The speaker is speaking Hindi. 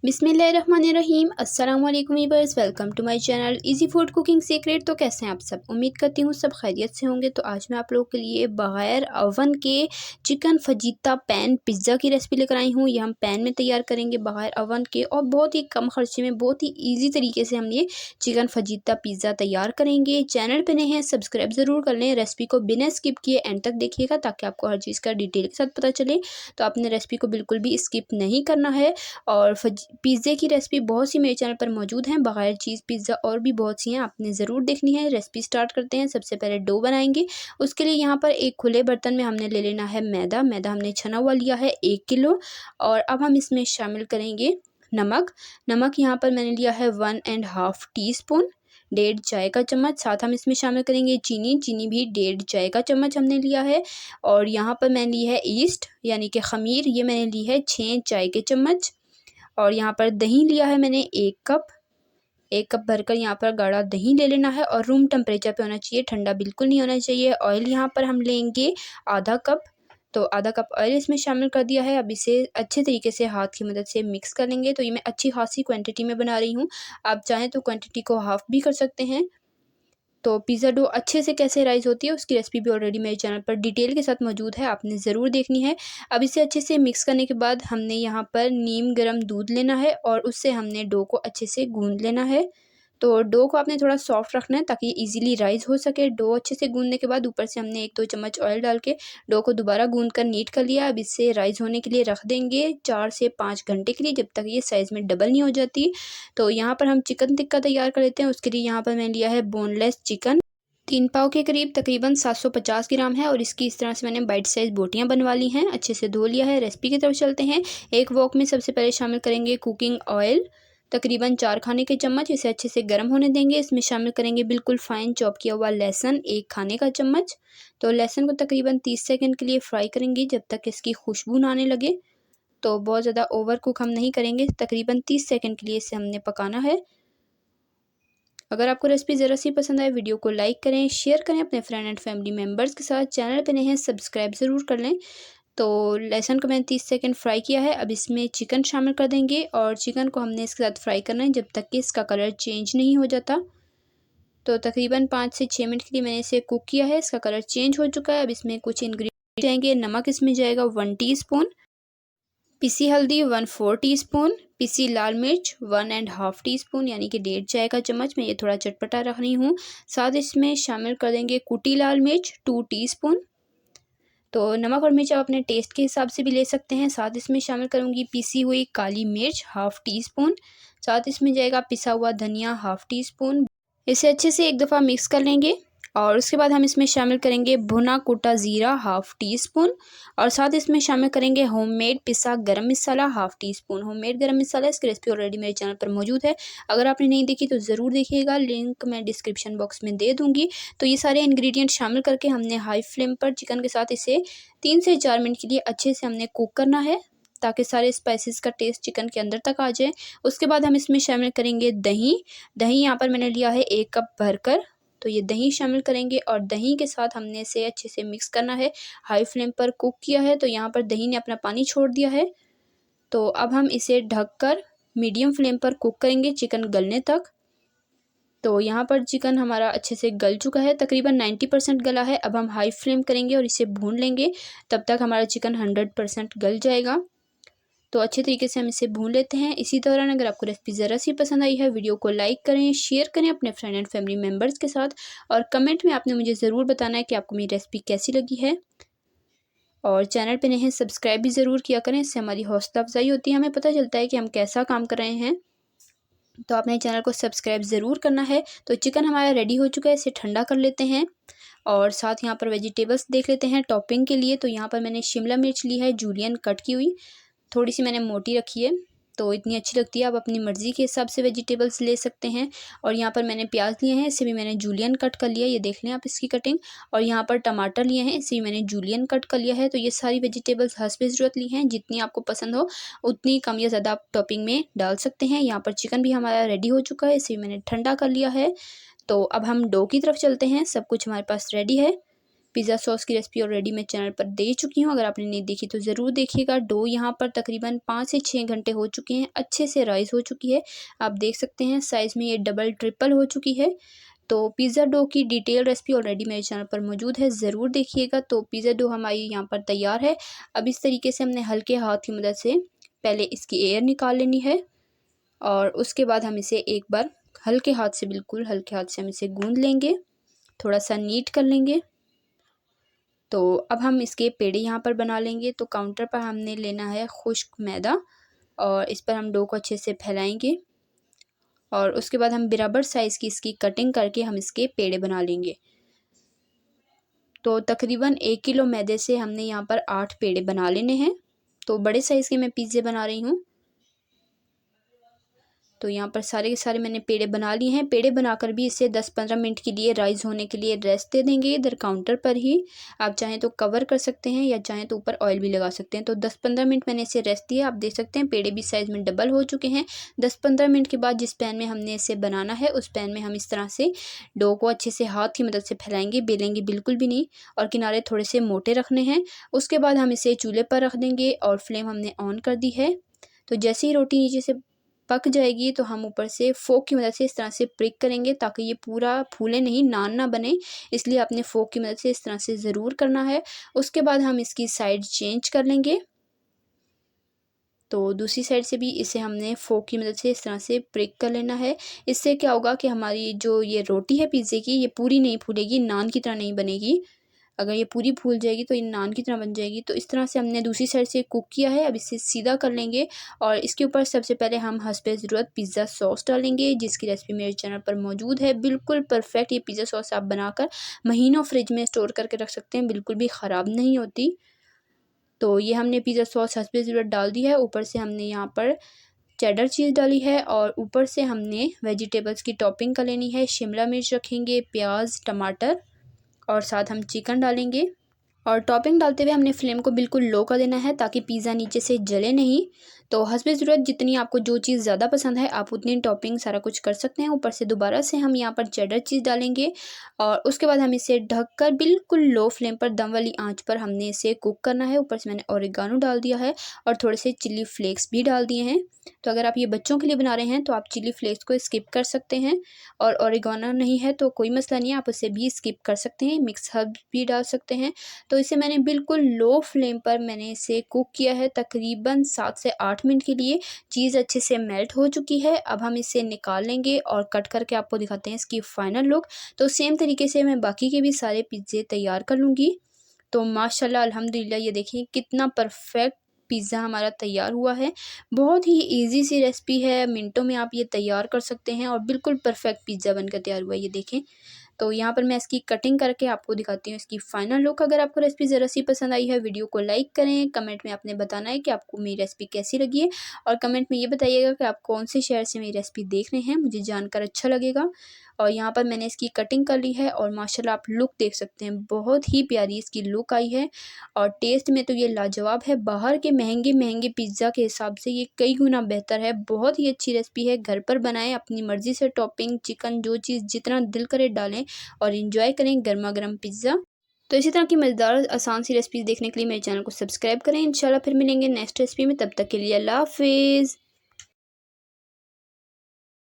बिस्मिल्लाहिर्रहमानिर्रहीम। अस्सलाम वालेकुम viewers, welcome to my channel easy food cooking secret. तो कैसे हैं आप सब? उम्मीद करती हूँ सब खैरियत से होंगे। तो आज मैं आप लोगों के लिए बगैर ओवन के चिकन फजीता पैन पिज़्ज़ा की रेसिपी लेकर आई हूँ। ये हम पैन में तैयार करेंगे बगैर ओवन के, और बहुत ही कम खर्चे में बहुत ही ईजी तरीके से हम ये चिकन फजीता पिज़्ज़ा तैयार करेंगे। चैनल पे नए हैं सब्सक्राइब ज़रूर कर लें। रेसिपी को बिना स्किप किए एंड तक देखिएगा ताकि आपको हर चीज़ का डिटेल के साथ पता चले। तो आपने रेसिपी को बिल्कुल भी स्किप नहीं करना है। और पिज़्ज़े की रेसिपी बहुत सी मेरे चैनल पर मौजूद हैं, बगैर चीज़ पिज़्ज़ा और भी बहुत सी हैं, आपने ज़रूर देखनी है। रेसिपी स्टार्ट करते हैं। सबसे पहले डो बनाएंगे। उसके लिए यहाँ पर एक खुले बर्तन में हमने ले लेना है मैदा। मैदा हमने छना हुआ लिया है 1 किलो। और अब हम इसमें शामिल करेंगे नमक। नमक यहाँ पर मैंने लिया है 1.5 टीस्पून, 1.5 चाय का चम्मच। साथ हम इसमें शामिल करेंगे चीनी। चीनी भी 1.5 चाय का चम्मच हमने लिया है। और यहाँ पर मैंने ली है ईस्ट यानी कि खमीर, ये मैंने ली है 6 चाय के चम्मच। और यहाँ पर दही लिया है मैंने 1 कप। 1 कप भरकर यहाँ पर गाढ़ा दही ले लेना है और रूम टेम्परेचर पे होना चाहिए, ठंडा बिल्कुल नहीं होना चाहिए। ऑयल यहाँ पर हम लेंगे आधा कप। तो आधा कप ऑयल इसमें शामिल कर दिया है। अब इसे अच्छे तरीके से हाथ की मदद से मिक्स कर लेंगे। तो ये मैं अच्छी खासी क्वांटिटी में बना रही हूँ, आप चाहें तो क्वांटिटी को हाफ़ भी कर सकते हैं। तो पिज़्ज़ा डो अच्छे से कैसे राइज़ होती है उसकी रेसिपी भी ऑलरेडी मेरे चैनल पर डिटेल के साथ मौजूद है, आपने ज़रूर देखनी है। अब इसे अच्छे से मिक्स करने के बाद हमने यहाँ पर नीम गर्म दूध लेना है और उससे हमने डो को अच्छे से गूंद लेना है। तो डो को आपने थोड़ा सॉफ्ट रखना है ताकि इजीली राइज़ हो सके। डो अच्छे से गूंदने के बाद ऊपर से हमने 1-2 चम्मच ऑयल डाल के डो को दोबारा गूंद कर नीट कर लिया। अब इसे राइज़ होने के लिए रख देंगे 4 से 5 घंटे के लिए, जब तक ये साइज़ में डबल नहीं हो जाती। तो यहाँ पर हम चिकन टिक्का तैयार कर लेते हैं। उसके लिए यहाँ पर मैंने लिया है बोनलेस चिकन, 3 पाव के करीब, तकरीबन 750 ग्राम है। और इसकी इस तरह से मैंने बाइट साइज़ बोटियाँ बनवा ली हैं, अच्छे से धो लिया है। रेसिपी की तरफ चलते हैं। एक वॉक में सबसे पहले शामिल करेंगे कुकिंग ऑयल, तकरीबन 4 खाने के चम्मच। इसे अच्छे से गर्म होने देंगे। इसमें शामिल करेंगे बिल्कुल फ़ाइन चॉप किया हुआ लहसुन 1 खाने का चम्मच। तो लहसुन को तकरीबन 30 सेकंड के लिए फ्राई करेंगे जब तक इसकी खुशबू ना आने लगे। तो बहुत ज़्यादा ओवर कुक हम नहीं करेंगे, तकरीबन 30 सेकंड के लिए इसे हमने पकाना है। अगर आपको रेसिपी ज़रा सी पसंद आए वीडियो को लाइक करें, शेयर करें अपने फ्रेंड एंड फैमिली मेम्बर्स के साथ। चैनल पे नए हैं सब्सक्राइब ज़रूर कर लें। तो लहसुन को मैंने 30 सेकंड फ्राई किया है। अब इसमें चिकन शामिल कर देंगे और चिकन को हमने इसके साथ फ्राई करना है जब तक कि इसका कलर चेंज नहीं हो जाता। तो तकरीबन 5 से 6 मिनट के लिए मैंने इसे कुक किया है। इसका कलर चेंज हो चुका है। अब इसमें कुछ इंग्रेडिएंट जाएंगे। नमक इसमें जाएगा 1 टीस्पून, पिसी हल्दी 1/4 टीस्पून, पिसी लाल मिर्च 1.5 टीस्पून यानी कि 1.5 चाय का चम्मच। मैं ये थोड़ा चटपटा रख रही हूँ। साथ इसमें शामिल कर देंगे कुटी लाल मिर्च 2 टीस्पून। तो नमक और मिर्च आप अपने टेस्ट के हिसाब से भी ले सकते हैं। साथ इसमें शामिल करूँगी पिसी हुई काली मिर्च 1/2 टीस्पून। साथ इसमें जाएगा पिसा हुआ धनिया 1/2 टीस्पून। इसे अच्छे से एक दफ़ा मिक्स कर लेंगे। और उसके बाद हम इसमें शामिल करेंगे भुना कुटा ज़ीरा 1/2 टीस्पून। और साथ इसमें शामिल करेंगे होममेड पिसा गरम मसाला 1/2 टीस्पून। होममेड गरम मसाला, इसकी रेसिपी ऑलरेडी मेरे चैनल पर मौजूद है, अगर आपने नहीं देखी तो ज़रूर देखिएगा, लिंक मैं डिस्क्रिप्शन बॉक्स में दे दूँगी। तो ये सारे इंग्रेडिएंट शामिल करके हमने हाई फ्लेम पर चिकन के साथ इसे 3 से 4 मिनट के लिए अच्छे से हमने कुक करना है ताकि सारे स्पाइसेस का टेस्ट चिकन के अंदर तक आ जाए। उसके बाद हम इसमें शामिल करेंगे दही। दही यहाँ पर मैंने लिया है 1 कप भरकर। तो ये दही शामिल करेंगे और दही के साथ हमने इसे अच्छे से मिक्स करना है। हाई फ्लेम पर कुक किया है तो यहाँ पर दही ने अपना पानी छोड़ दिया है। तो अब हम इसे ढककर मीडियम फ्लेम पर कुक करेंगे चिकन गलने तक। तो यहाँ पर चिकन हमारा अच्छे से गल चुका है, तकरीबन 90% गला है। अब हम हाई फ्लेम करेंगे और इसे भून लेंगे, तब तक हमारा चिकन 100% गल जाएगा। तो अच्छे तरीके से हम इसे भून लेते हैं। इसी दौरान अगर आपको रेसिपी ज़रा सी पसंद आई है, वीडियो को लाइक करें, शेयर करें अपने फ्रेंड एंड फैमिली मेम्बर्स के साथ। और कमेंट में आपने मुझे ज़रूर बताना है कि आपको मेरी रेसिपी कैसी लगी है। और चैनल पे नए हैं सब्सक्राइब भी ज़रूर किया करें, इससे हमारी हौसला अफजाई होती है, हमें पता चलता है कि हम कैसा काम कर रहे हैं। तो आपने चैनल को सब्सक्राइब ज़रूर करना है। तो चिकन हमारा रेडी हो चुका है, इसे ठंडा कर लेते हैं। और साथ यहाँ पर वेजिटेबल्स देख लेते हैं टॉपिंग के लिए। तो यहाँ पर मैंने शिमला मिर्च ली है जूलियन कट की हुई, थोड़ी सी मैंने मोटी रखी है, तो इतनी अच्छी लगती है। आप अपनी मर्ज़ी के हिसाब से वेजिटेबल्स ले सकते हैं। और यहाँ पर मैंने प्याज लिए हैं, इसे भी मैंने जूलियन कट कर लिया, ये देख लें आप इसकी कटिंग। और यहाँ पर टमाटर लिए हैं, इसे भी मैंने जूलियन कट कर लिया है। तो ये सारी वेजिटेबल्स हस्ब ज़रूरत ली हैं, जितनी आपको पसंद हो उतनी कम या ज़्यादा आप टॉपिंग में डाल सकते हैं। यहाँ पर चिकन भी हमारा रेडी हो चुका है, इसे भी मैंने ठंडा कर लिया है। तो अब हम डो की तरफ चलते हैं। सब कुछ हमारे पास रेडी है। पिज़्ज़ा सॉस की रेसिपी ऑलरेडी मैं चैनल पर दे चुकी हूँ, अगर आपने नहीं देखी तो ज़रूर देखिएगा। डो यहाँ पर तकरीबन 5 से 6 घंटे हो चुके हैं, अच्छे से राइस हो चुकी है। आप देख सकते हैं साइज़ में ये डबल ट्रिपल हो चुकी है। तो पिज़्ज़ा डो की डिटेल रेसिपी ऑलरेडी मेरे चैनल पर मौजूद है, ज़रूर देखिएगा। तो पिज़्ज़ा डो हमारी यहाँ पर तैयार है। अब इस तरीके से हमने हल्के हाथ की मदद से पहले इसकी एयर निकाल लेनी है और उसके बाद हम इसे एक बार हल्के हाथ से, बिल्कुल हल्के हाथ से हम इसे गूंद लेंगे, थोड़ा सा नीट कर लेंगे। तो अब हम इसके पेड़े यहाँ पर बना लेंगे। तो काउंटर पर हमने लेना है खुश्क मैदा और इस पर हम डो को अच्छे से फैलाएंगे और उसके बाद हम बराबर साइज़ की इसकी कटिंग करके हम इसके पेड़े बना लेंगे। तो तकरीबन 1 किलो मैदे से हमने यहाँ पर 8 पेड़े बना लेने हैं। तो बड़े साइज़ के मैं पिज़्ज़े बना रही हूँ। तो यहाँ पर सारे के सारे मैंने पेड़े बना लिए हैं। पेड़े बनाकर भी इसे 10-15 मिनट के लिए राइज़ होने के लिए रेस्ट दे देंगे इधर काउंटर पर ही। आप चाहें तो कवर कर सकते हैं या चाहें तो ऊपर ऑयल भी लगा सकते हैं। तो 10-15 मिनट मैंने इसे रेस्ट दिया। आप देख सकते हैं पेड़े भी साइज़ में डबल हो चुके हैं। 10-15 मिनट के बाद जिस पैन में हमने इसे बनाना है उस पैन में हम इस तरह से डो को अच्छे से हाथ की मदद से फैलाएंगे, बेलेंगे बिल्कुल भी नहीं, और किनारे थोड़े से मोटे रखने हैं। उसके बाद हम इसे चूल्हे पर रख देंगे और फ्लेम हमने ऑन कर दी है। तो जैसे ही रोटी नीचे से पक जाएगी तो हम ऊपर से फोक की मदद से इस तरह से प्रिक करेंगे ताकि ये पूरा फूले नहीं, नान ना बने, इसलिए आपने फोक की मदद से इस तरह से ज़रूर करना है। उसके बाद हम इसकी साइड चेंज कर लेंगे। तो दूसरी साइड से भी इसे हमने फोक की मदद से इस तरह से प्रिक कर लेना है। इससे क्या होगा कि हमारी जो ये रोटी है पिज़्ज़े की, ये पूरी नहीं फूलेगी, नान की तरह नहीं बनेगी। अगर ये पूरी फूल जाएगी तो ये नान की तरह बन जाएगी। तो इस तरह से हमने दूसरी साइड से कुक किया है। अब इसे सीधा कर लेंगे और इसके ऊपर सबसे पहले हम हस्बे ज़रूरत पिज़्ज़ा सॉस डालेंगे, जिसकी रेसिपी मेरे चैनल पर मौजूद है। बिल्कुल परफेक्ट ये पिज़्ज़ा सॉस आप बनाकर महीनों फ्रिज में स्टोर करके रख सकते हैं, बिल्कुल भी ख़राब नहीं होती। तो ये हमने पिज़्ज़ा सॉस हस्बे ज़रूरत डाल दी है। ऊपर से हमने यहाँ पर चेडर चीज़ डाली है और ऊपर से हमने वेजिटेबल्स की टॉपिंग कर लेनी है। शिमला मिर्च रखेंगे, प्याज, टमाटर और साथ हम चिकन डालेंगे। और टॉपिंग डालते हुए हमने फ्लेम को बिल्कुल लो कर देना है ताकि पिज़्ज़ा नीचे से जले नहीं। तो हस्बे ज़रूरत जितनी आपको जो चीज़ ज़्यादा पसंद है आप उतनी टॉपिंग सारा कुछ कर सकते हैं। ऊपर से दोबारा से हम यहाँ पर चेडर चीज़ डालेंगे और उसके बाद हम इसे ढककर बिल्कुल लो फ्लेम पर दम वाली आंच पर हमने इसे कुक करना है। ऊपर से मैंने ओरिगानो डाल दिया है और थोड़े से चिली फ्लेक्स भी डाल दिए हैं। तो अगर आप ये बच्चों के लिए बना रहे हैं तो आप चिली फ्लेक्स को स्किप कर सकते हैं और ओरिगानो नहीं है तो कोई मसला नहीं है, आप उसे भी स्किप कर सकते हैं। मिक्स हर्ब्स भी डाल सकते हैं। तो इसे मैंने बिल्कुल लो फ्लेम पर मैंने इसे कुक किया है तकरीबन 7 से 8 मिनट के लिए। चीज़ अच्छे से मेल्ट हो चुकी है। अब हम इसे निकाल लेंगे और कट करके आपको दिखाते हैं इसकी फ़ाइनल लुक। तो सेम तरीके से मैं बाकी के भी सारे पिज़्ज़े तैयार कर लूँगी। तो माशाल्लाह अल्हम्दुलिल्लाह ये देखिए कितना परफेक्ट पिज़्ज़ा हमारा तैयार हुआ है। बहुत ही ईज़ी सी रेसिपी है, मिनटों में आप ये तैयार कर सकते हैं और बिल्कुल परफेक्ट पिज़्ज़ा बनकर तैयार हुआ है, ये देखें। तो यहाँ पर मैं इसकी कटिंग करके आपको दिखाती हूँ इसकी फ़ाइनल लुक। अगर आपको रेसिपी ज़रा सी पसंद आई है, वीडियो को लाइक करें, कमेंट में आपने बताना है कि आपको मेरी रेसिपी कैसी लगी है और कमेंट में ये बताइएगा कि आप कौन से शहर से मेरी रेसिपी देख रहे हैं, मुझे जानकर अच्छा लगेगा। और यहाँ पर मैंने इसकी कटिंग कर ली है और माशाल्लाह आप लुक देख सकते हैं, बहुत ही प्यारी इसकी लुक आई है और टेस्ट में तो ये लाजवाब है। बाहर के महंगे पिज़्ज़ा के हिसाब से ये कई गुना बेहतर है। बहुत ही अच्छी रेसिपी है, घर पर बनाएं, अपनी मर्ज़ी से टॉपिंग, चिकन, जो चीज़ जितना दिल करे डालें और एंजॉय करें गर्मा-गर्म पिज़्ज़ा। तो इसी तरह की मज़ेदार आसान सी रेसिपीज़ देखने के लिए मेरे चैनल को सब्सक्राइब करें। इंशाल्लाह फिर मिलेंगे नेक्स्ट रेसिपी में, तब तक के लिए अल्लाह हाफ़िज़।